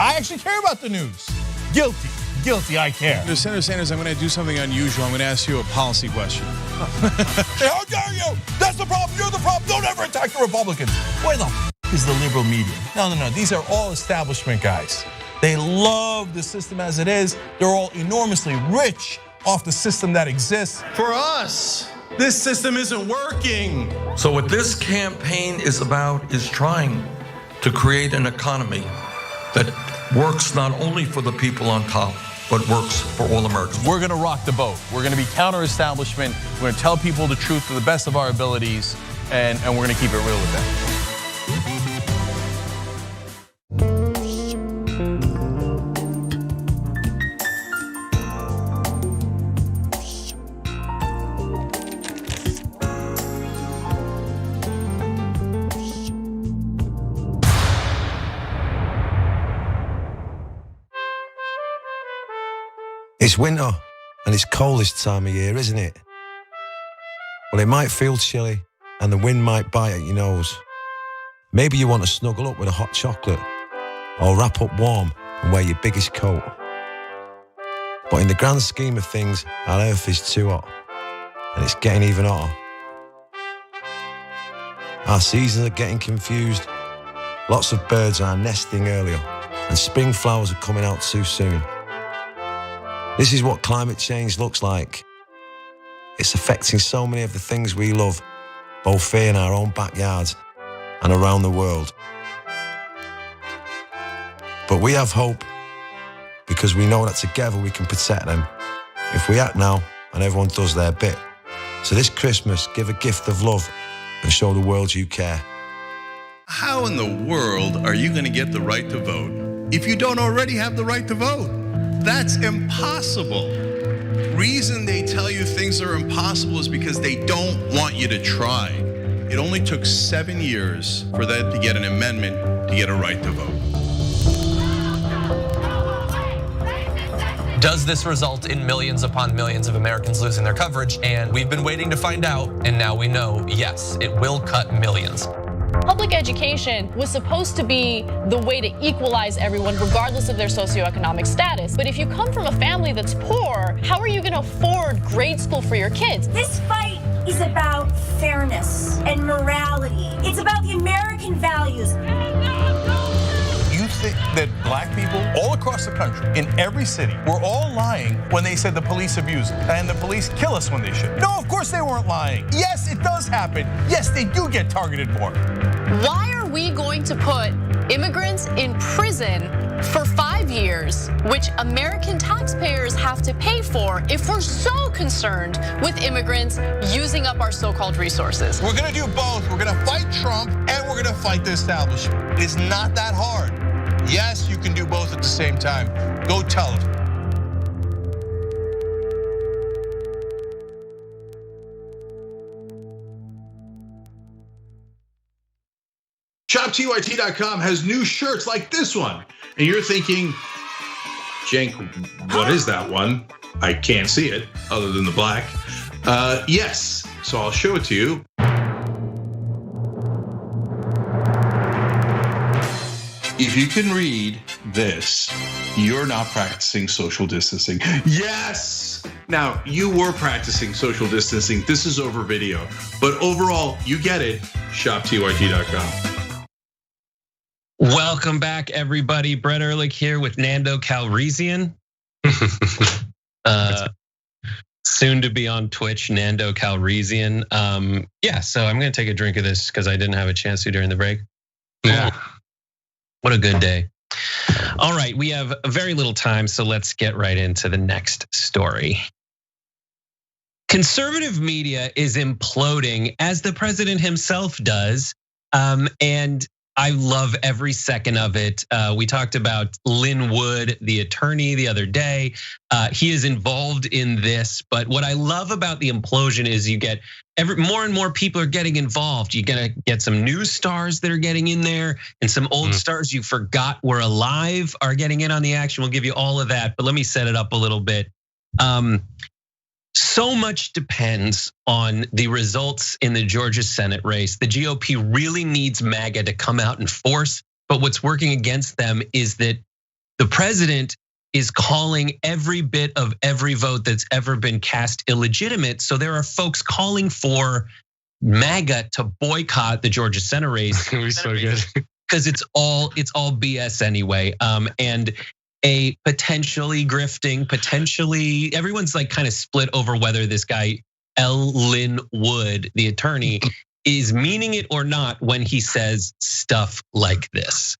Speaker 9: I actually care about the news. Guilty, I care.
Speaker 18: Senator Sanders, I'm gonna do something unusual. I'm gonna ask you a policy question.
Speaker 9: Hey, how dare you? That's the problem, you're the problem. Don't ever attack the Republicans. Where the is the liberal media. No. These are all establishment guys. They love the system as it is. They're all enormously rich off the system that exists.
Speaker 19: For us, this system isn't working.
Speaker 20: So what this campaign is about is trying to create an economy that works not only for the people on top, but works for all Americans.
Speaker 18: We're gonna rock the boat. We're gonna be counter-establishment. We're gonna tell people the truth to the best of our abilities, and we're gonna keep it real with them.
Speaker 21: It's winter, and it's cold this time of year, isn't it? Well, it might feel chilly, and the wind might bite at your nose. Maybe you want to snuggle up with a hot chocolate, or wrap up warm and wear your biggest coat. But in the grand scheme of things, our earth is too hot, and it's getting even hotter. Our seasons are getting confused. Lots of birds are nesting earlier, and spring flowers are coming out too soon. This is what climate change looks like. It's affecting so many of the things we love, both here in our own backyards and around the world. But we have hope because we know that together we can protect them if we act now and everyone does their bit. So this Christmas, give a gift of love and show the world you care.
Speaker 19: How in the world are you going to get the right to vote if you don't already have the right to vote? That's impossible. Reason they tell you things are impossible is because they don't want you to try. It only took 7 years for them to get an amendment to get a right to vote.
Speaker 12: Does this result in millions upon millions of Americans losing their coverage? And we've been waiting to find out, and now we know, yes, it will cut millions.
Speaker 10: Public education was supposed to be the way to equalize everyone regardless of their socioeconomic status. But if you come from a family that's poor, how are you going to afford grade school for your kids?
Speaker 22: This fight is about fairness and morality. It's about the American values.
Speaker 9: You think that black people all across the country, in every city, were all lying when they said the police abuse and the police kill us when they should? No, of course they weren't lying. Yes, it does happen. Yes, they do get targeted more.
Speaker 10: Why are we going to put immigrants in prison for 5 years, which American taxpayers have to pay for, if we're so concerned with immigrants using up our so-called resources?
Speaker 9: We're gonna do both. We're gonna fight Trump and we're gonna fight the establishment. It's not that hard. Yes, you can do both at the same time. Go tell them.
Speaker 6: ShopTYT.com has new shirts like this one. And you're thinking, Cenk, what is that one? I can't see it other than the black. Yes, so I'll show it to you. If you can read this, you're not practicing social distancing. Yes! Now, you were practicing social distancing. This is over video. But overall, you get it, ShopTYT.com.
Speaker 1: Welcome back, everybody. Brett Ehrlich here with Nando Calrissian. Soon to be on Twitch, Nando Calrissian. Yeah, so I'm gonna take a drink of this because I didn't have a chance to during the break.
Speaker 2: Yeah.
Speaker 1: What a good day. All right, we have very little time, so let's get right into the next story. Conservative media is imploding, as the president himself does, and I love every second of it. We talked about Lin Wood, the attorney, the other day. He is involved in this, but what I love about the implosion is you get more and more people are getting involved. You're gonna get some new stars that are getting in there, and some old stars you forgot were alive are getting in on the action. We'll give you all of that, but let me set it up a little bit. So much depends on the results in the Georgia Senate race. The GOP really needs MAGA to come out in force, but what's working against them is that the president is calling every bit of every vote that's ever been cast illegitimate. So there are folks calling for MAGA to boycott the Georgia Senate race.
Speaker 2: It was so good.
Speaker 1: Because it's all BS anyway. And a potentially grifting, potentially everyone's like kind of split over whether this guy Lin Wood, the attorney, is meaning it or not when he says stuff like this.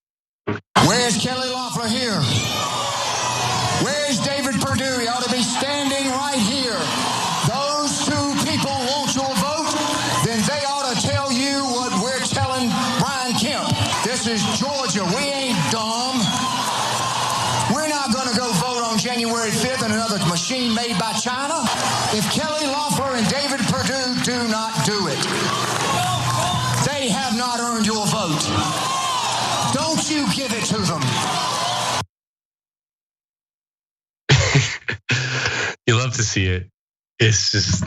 Speaker 3: Where's Kelly Loeffler here? Where's David Perdue? He ought to be standing right here. Those two people want your vote, then they ought to tell you what we're telling Brian Kemp. This is Georgia. We ain't dumb. We're not going to go vote on January 5th in another machine made by China. If Kelly Loeffler and David Perdue do not do it, they have not earned your vote. Don't you give it to them.
Speaker 2: You love to see it. It's just.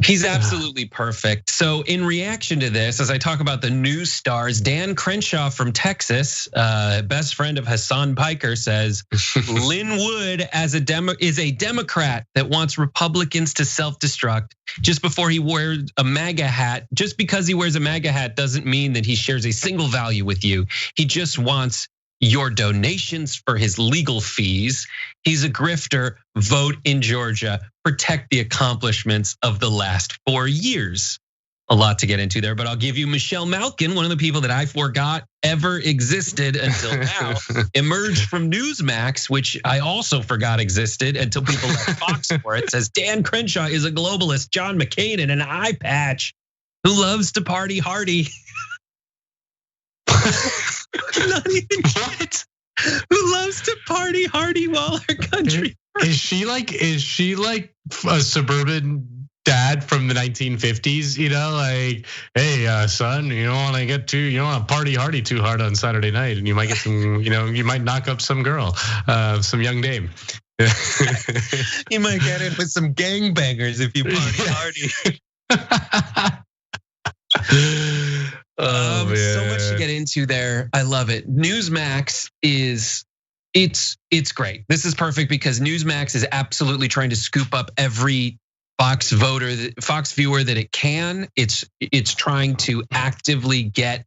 Speaker 1: He's absolutely perfect. So in reaction to this, as I talk about the news stars, Dan Crenshaw from Texas, best friend of Hassan Piker, says Lin Wood is a Democrat that wants Republicans to self-destruct just before he wears a MAGA hat. Just because he wears a MAGA hat doesn't mean that he shares a single value with you. He just wants your donations for his legal fees. He's a grifter. Vote in Georgia. Protect the accomplishments of the last 4 years. A lot to get into there, but I'll give you Michelle Malkin, one of the people that I forgot ever existed until now, emerged from Newsmax, which I also forgot existed until people left Fox for it. Says Dan Crenshaw is a globalist, John McCain in an eyepatch who loves to party hardy. Not even what? Who loves to party hardy while our country.
Speaker 2: Is she like a suburban dad from the 1950s? You know, like, hey, son, you don't want to party hardy too hard on Saturday night, and you might get some, you might knock up some girl, some young dame.
Speaker 1: You might get it with some gangbangers if you party hardy. So much to get into there. I love it. Newsmax it's great. This is perfect because Newsmax is absolutely trying to scoop up every Fox viewer that it can. It's trying to actively get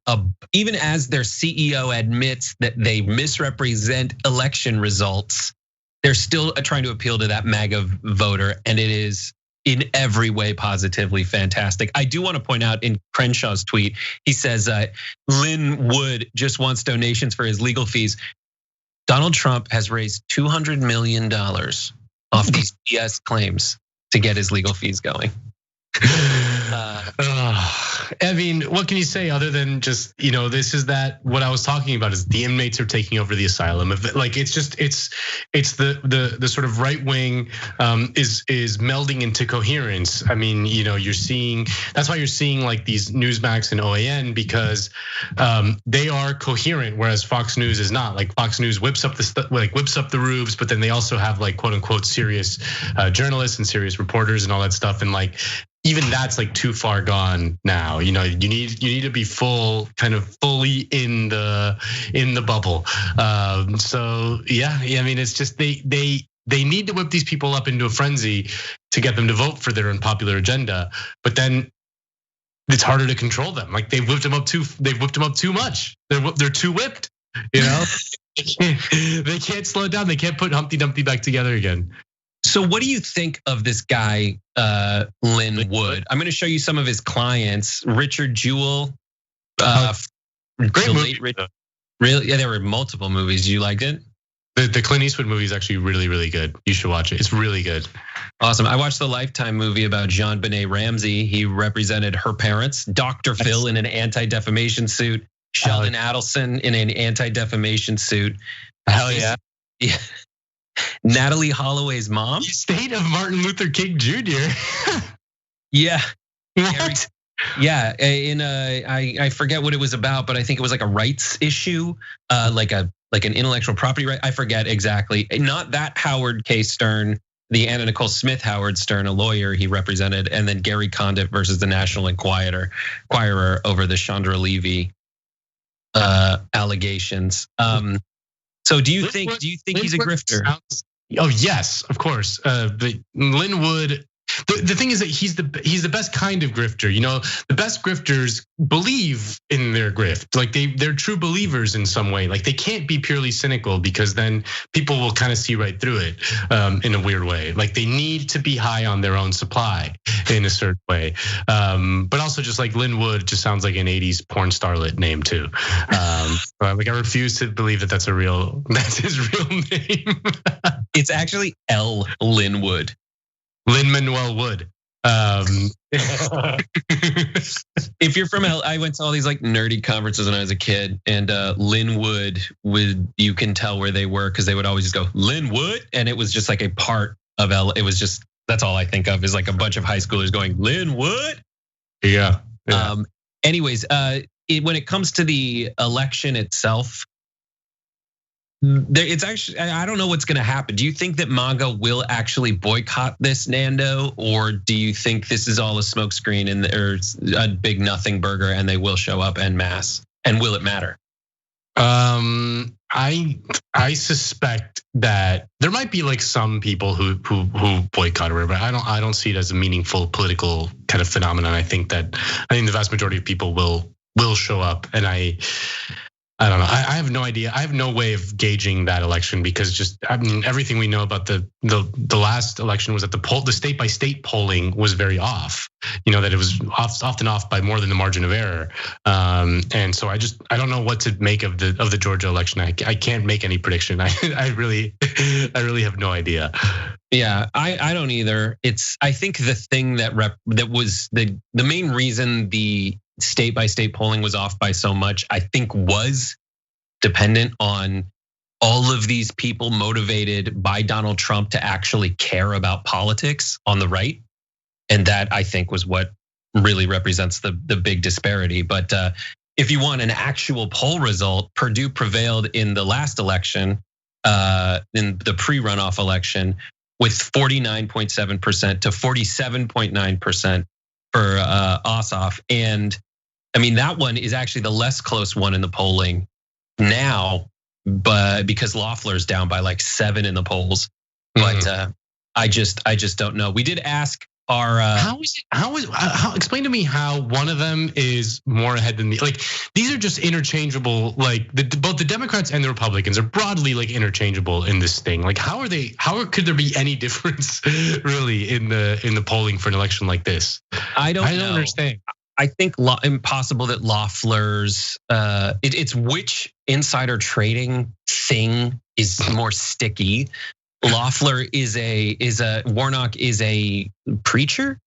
Speaker 1: even as their CEO admits that they misrepresent election results, they're still trying to appeal to that MAGA voter, and it is in every way positively fantastic. I do want to point out in Crenshaw's tweet, he says Lin Wood just wants donations for his legal fees. Donald Trump has raised $200 million off these BS claims to get his legal fees going.
Speaker 2: I mean, what can you say other than just, this is that what I was talking about is the inmates are taking over the asylum. Like it's the sort of right wing is melding into coherence. I mean, that's why you're seeing like these Newsmax and OAN because they are coherent, whereas Fox News is not. Like Fox News whips up the roofs, but then they also have like quote unquote serious journalists and serious reporters and all that stuff, and like. Even that's like too far gone now. You need to be fully in the bubble. So yeah, I mean, it's just they need to whip these people up into a frenzy to get them to vote for their unpopular agenda. But then it's harder to control them. Like they've whipped them up too much. They're too whipped. They can't slow it down. They can't put Humpty Dumpty back together again.
Speaker 1: So what do you think of this guy, Lin Wood? I'm going to show you some of his clients. Richard Jewell,
Speaker 2: great movie.
Speaker 1: Really, yeah, there were multiple movies. You liked it?
Speaker 2: The Clint Eastwood movie is actually really, really good. You should watch it. It's really good.
Speaker 1: Awesome. I watched the Lifetime movie about JonBenet Ramsey. He represented her parents. Dr. Phil in an anti-defamation suit. Sheldon Adelson in an anti-defamation suit.
Speaker 2: Hell yeah.
Speaker 1: Yeah. Natalie Holloway's mom.
Speaker 2: State of Martin Luther King Jr.
Speaker 1: Yeah.
Speaker 2: What?
Speaker 1: Yeah, I forget what it was about, but I think it was like a rights issue, like an intellectual property right. I forget exactly. Not that Howard K. Stern, the Anna Nicole Smith Howard Stern, a lawyer he represented, and then Gary Condit versus the National Enquirer over the Chandra Levy allegations. So do you think he's a grifter?
Speaker 2: Oh yes, of course. But Lin Wood, the thing is that he's the best kind of grifter. You know, the best grifters believe in their grift. Like they're true believers in some way. Like they can't be purely cynical because then people will kind of see right through it in a weird way. Like they need to be high on their own supply in a certain way. But also just like Lin Wood just sounds like an 80s porn starlet name too. Like I refuse to believe that that's his real name.
Speaker 1: It's actually L. Lin Wood.
Speaker 2: Lin-Manuel Wood.
Speaker 1: If you're from I went to all these like nerdy conferences when I was a kid, and Lin Wood you can tell where they were because they would always just go Lin Wood, and it was just like a part of It was just, that's all I think of is like a bunch of high schoolers going Lin Wood.
Speaker 2: Yeah.
Speaker 1: Anyways, when it comes to the election itself, it's actually, I don't know what's going to happen. Do you think that MAGA will actually boycott this, Nando, or do you think this is all a smokescreen and there's a big nothing burger and they will show up en masse? And will it matter?
Speaker 2: I suspect that there might be like some people who boycott or whatever. I don't see it as a meaningful political kind of phenomenon. I think the vast majority of people will show up, and I don't know. I have no idea. I have no way of gauging that election because everything we know about the last election was that the state by state polling was very off. You know, that it was often off by more than the margin of error. And so I don't know what to make of the Georgia election. I can't make any prediction. I really have no idea.
Speaker 1: Yeah, I don't either. I think the thing that was the main reason the state by state polling was off by so much, I think, was dependent on all of these people motivated by Donald Trump to actually care about politics on the right. And that, I think, was what really represents the big disparity. But if you want an actual poll result, Purdue prevailed in the last election, in the pre-runoff election, with 49.7% to 47.9% for Ossoff. And I mean, that one is actually the less close one in the polling now, but because Loeffler's down by like 7 in the polls. But I just don't know. We did ask our
Speaker 2: explain to me how one of them is more ahead than the, like, these are just interchangeable. Like both the Democrats and the Republicans are broadly like interchangeable in this thing. Like how could there be any difference really in the polling for an election like this?
Speaker 1: I don't
Speaker 2: understand.
Speaker 1: I think impossible that Loeffler's it's which insider trading thing is more sticky. Loeffler Warnock is a preacher.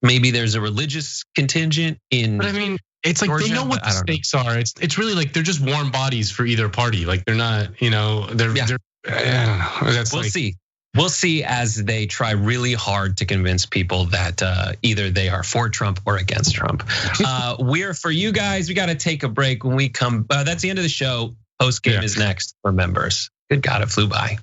Speaker 1: Maybe there's a religious contingent in.
Speaker 2: But I mean, it's like
Speaker 1: Georgia,
Speaker 2: they know what the stakes are. It's really like they're just warm bodies for either party. Like they're not, they're. I don't know.
Speaker 1: We'll see as they try really hard to convince people that either they are for Trump or against Trump. We're for you guys. We got to take a break. When we come, that's the end of the show. Post game is next for members. Good God, it flew by.